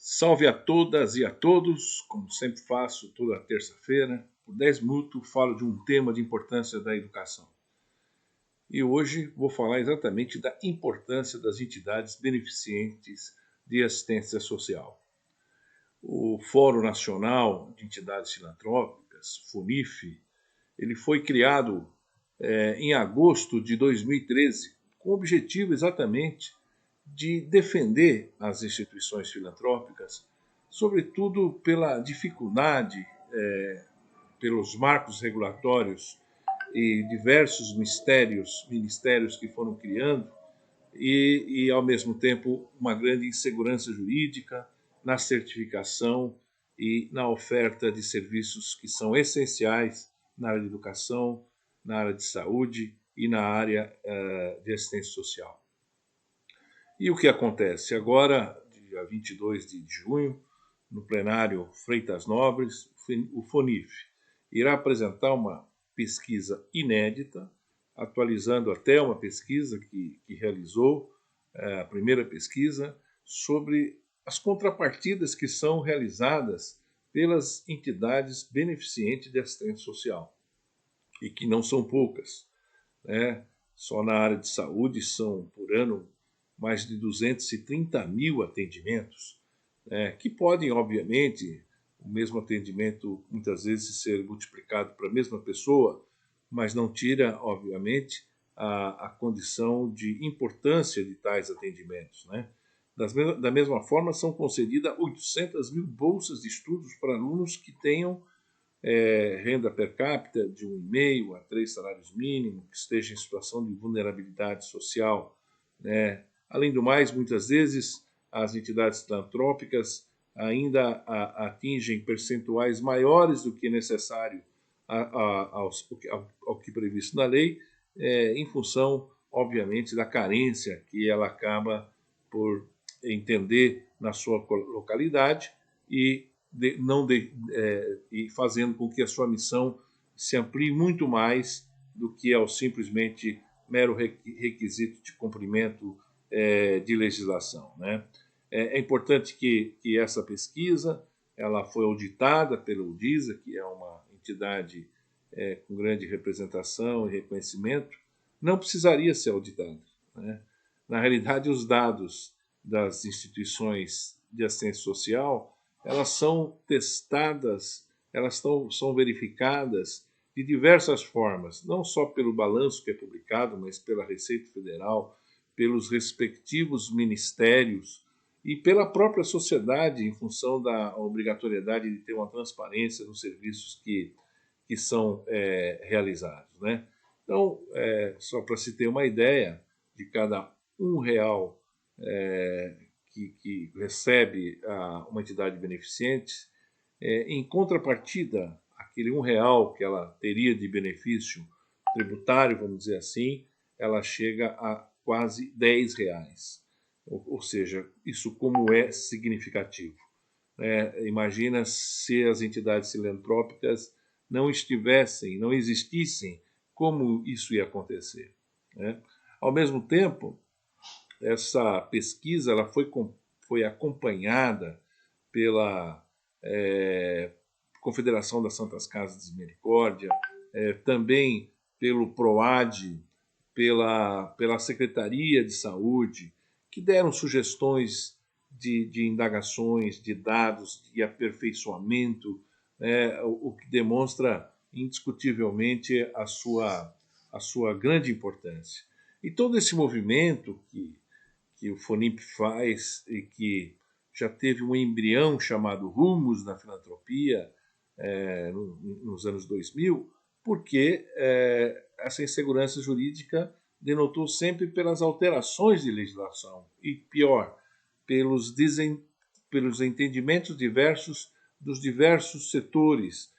Salve a todas e a todos, como sempre faço toda terça-feira, por 10 minutos falo de um tema de importância da educação. E hoje vou falar exatamente da importância das entidades beneficentes de assistência social. O Fórum Nacional de Entidades Filantrópicas, FUNIF, ele foi criado em agosto de 2013, com o objetivo exatamente de defender as instituições filantrópicas, sobretudo pela dificuldade, pelos marcos regulatórios e diversos ministérios que foram criando, e, ao mesmo tempo, uma grande insegurança jurídica na certificação e na oferta de serviços que são essenciais na área de educação, na área de saúde e na área de assistência social. E o que acontece? Agora, dia 22 de junho, no plenário Freitas Nobres, o FONIF irá apresentar uma pesquisa inédita, atualizando até uma pesquisa que realizou, a primeira pesquisa, sobre as contrapartidas que são realizadas pelas entidades beneficentes de assistência social, e que não são poucas, né? Só na área de saúde são, por ano, mais de 230 mil atendimentos, que podem, obviamente, o mesmo atendimento muitas vezes ser multiplicado para a mesma pessoa, mas não tira, obviamente, a condição de importância de tais atendimentos. Né? Da mesma forma, são concedidas 800 mil bolsas de estudos para alunos que tenham renda per capita de 1,5 a 3 salários mínimos, que esteja em situação de vulnerabilidade social. Né? Além do mais, muitas vezes as entidades filantrópicas ainda atingem percentuais maiores do que necessário ao que previsto na lei, em função, obviamente, da carência que ela acaba por entender na sua localidade e fazendo com que a sua missão se amplie muito mais do que ao simplesmente mero requisito de cumprimento de legislação. Né? É importante que essa pesquisa ela foi auditada pela UDISA, que é uma entidade com grande representação e reconhecimento, não precisaria ser auditada. Né? Na realidade, os dados das instituições de assistência social elas são testadas, são verificadas de diversas formas, não só pelo balanço que é publicado, mas pela Receita Federal, pelos respectivos ministérios e pela própria sociedade, em função da obrigatoriedade de ter uma transparência nos serviços que são realizados. Né? Então, só para se ter uma ideia, de cada R$ 1 que recebe uma entidade beneficente, em contrapartida, aquele R$ 1 que ela teria de benefício tributário, vamos dizer assim, ela chega a quase R$ 10. Ou seja, isso como é significativo. Imagina se as entidades filantrópicas não existissem, como isso ia acontecer. Né? Ao mesmo tempo, essa pesquisa ela foi acompanhada pela Confederação das Santas Casas de Misericórdia, também pelo PROAD, pela Secretaria de Saúde, que deram sugestões de indagações, de dados, de aperfeiçoamento, o que demonstra indiscutivelmente a sua grande importância. E todo esse movimento que o FONIP faz e que já teve um embrião chamado Rumos na Filantropia nos anos 2000, porque essa insegurança jurídica denotou sempre pelas alterações de legislação e, pior, pelos entendimentos diversos dos diversos setores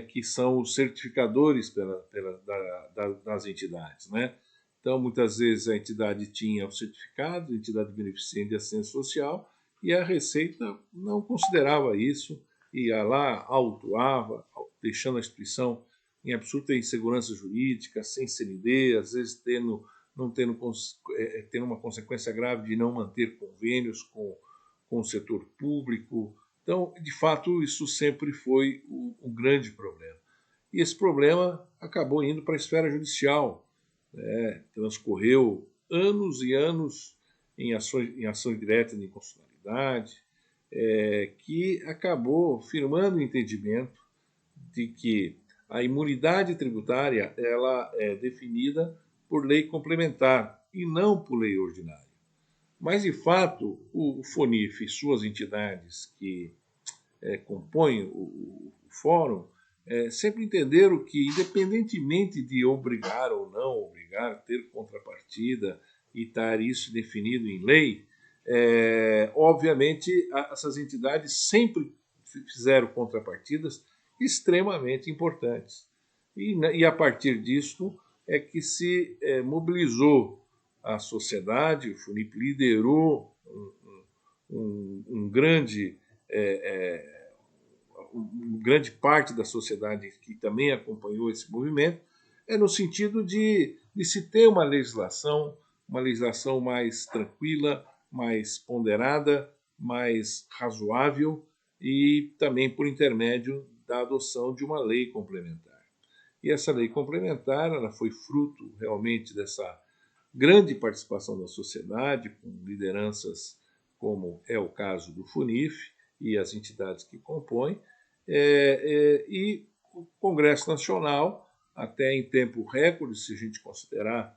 que são os certificadores das entidades, né? Então, muitas vezes a entidade tinha o certificado, a entidade beneficente de assistência social, e a Receita não considerava isso, ia lá, autuava, deixando a instituição em absoluta insegurança jurídica, sem CND, às vezes tendo uma consequência grave de não manter convênios com com o setor público. Então, de fato, isso sempre foi um grande problema. E esse problema acabou indo para a esfera judicial, né? Transcorreu anos e anos em ações diretas de inconstitucionalidade, que acabou firmando o entendimento de que a imunidade tributária ela é definida por lei complementar e não por lei ordinária. Mas, de fato, o FONIF e suas entidades que compõem o fórum sempre entenderam que, independentemente de obrigar ou não obrigar, ter contrapartida e estar isso definido em lei, obviamente essas entidades sempre fizeram contrapartidas extremamente importantes. E a partir disso é que se mobilizou a sociedade, o FONIP liderou um grande grande parte da sociedade que também acompanhou esse movimento, no sentido de se ter uma legislação mais tranquila, mais ponderada, mais razoável e também por intermédio da adoção de uma lei complementar. E essa lei complementar ela foi fruto realmente dessa grande participação da sociedade, com lideranças como é o caso do FONIF e as entidades que compõem, e o Congresso Nacional, até em tempo recorde, se a gente considerar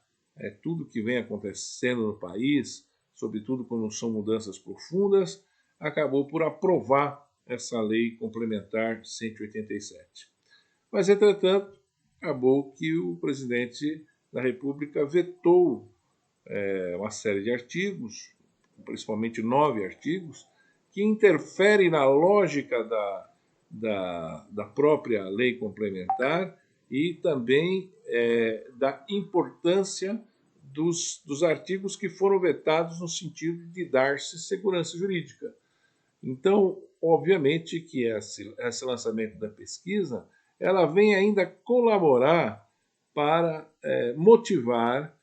tudo que vem acontecendo no país, sobretudo quando são mudanças profundas, acabou por aprovar essa lei complementar 187. Mas, entretanto, acabou que o presidente da República vetou uma série de artigos, principalmente 9 artigos, que interferem na lógica da própria lei complementar e também da importância dos artigos que foram vetados no sentido de dar-se segurança jurídica. Então, obviamente que esse lançamento da pesquisa ela vem ainda colaborar para motivar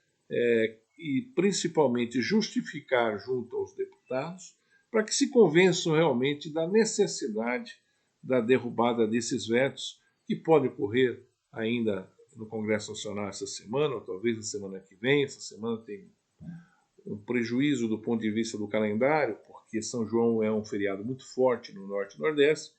e principalmente justificar junto aos deputados para que se convençam realmente da necessidade da derrubada desses vetos, que pode ocorrer ainda no Congresso Nacional essa semana, ou talvez na semana que vem. Essa semana tem um prejuízo do ponto de vista do calendário, porque São João é um feriado muito forte no Norte e Nordeste,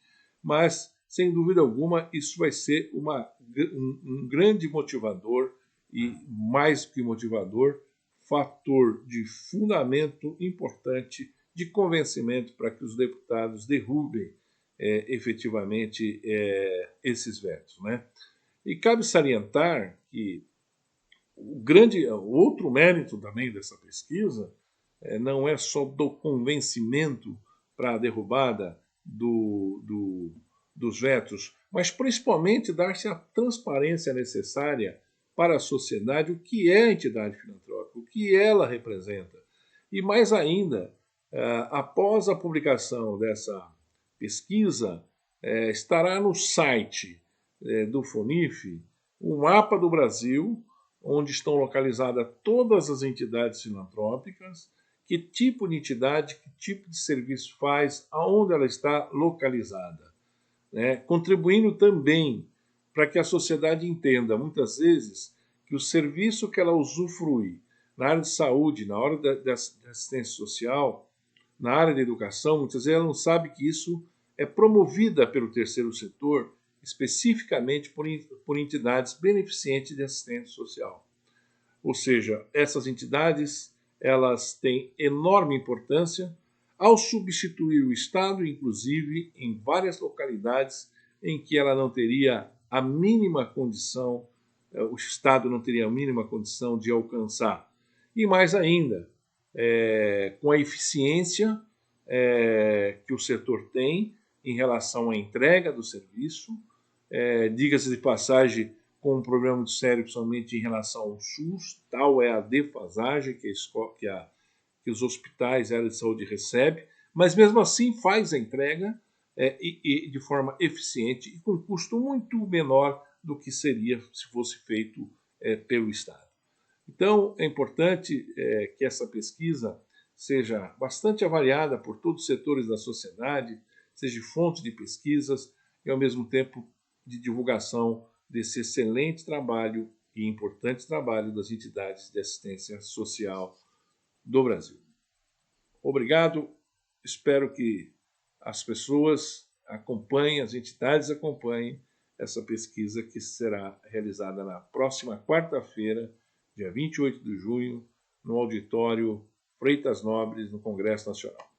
mas, sem dúvida alguma, isso vai ser um grande motivador e, mais que motivador, fator de fundamento importante de convencimento para que os deputados derrubem efetivamente esses vetos, né? E cabe salientar que o outro mérito também dessa pesquisa não é só do convencimento para a derrubada dos vetos, mas principalmente dar-se a transparência necessária para a sociedade o que é a entidade filantrópica, o que ela representa. E mais ainda, após a publicação dessa pesquisa, estará no site do FONIF um mapa do Brasil, onde estão localizadas todas as entidades filantrópicas, que tipo de entidade, que tipo de serviço faz, aonde ela está localizada, né? Contribuindo também para que a sociedade entenda, muitas vezes, que o serviço que ela usufrui na área de saúde, na área da assistência social, na área da educação, muitas vezes ela não sabe que isso é promovida pelo terceiro setor, especificamente por entidades beneficentes de assistência social. Ou seja, essas entidades elas têm enorme importância ao substituir o Estado, inclusive em várias localidades em que ela não teria a mínima condição, o Estado não teria a mínima condição de alcançar. E mais ainda, com a eficiência que o setor tem em relação à entrega do serviço, diga-se de passagem, com um problema muito sério, principalmente em relação ao SUS, tal é a defasagem que os hospitais e a área de saúde recebem, mas mesmo assim faz a entrega e de forma eficiente e com custo muito menor do que seria se fosse feito pelo Estado. Então, é importante que essa pesquisa seja bastante avaliada por todos os setores da sociedade, seja fonte de pesquisas e, ao mesmo tempo, de divulgação desse excelente trabalho e importante trabalho das entidades de assistência social do Brasil. Obrigado, espero que as pessoas acompanhem, as entidades acompanhem essa pesquisa que será realizada na próxima quarta-feira, dia 28 de junho, no auditório Freitas Nobres, no Congresso Nacional.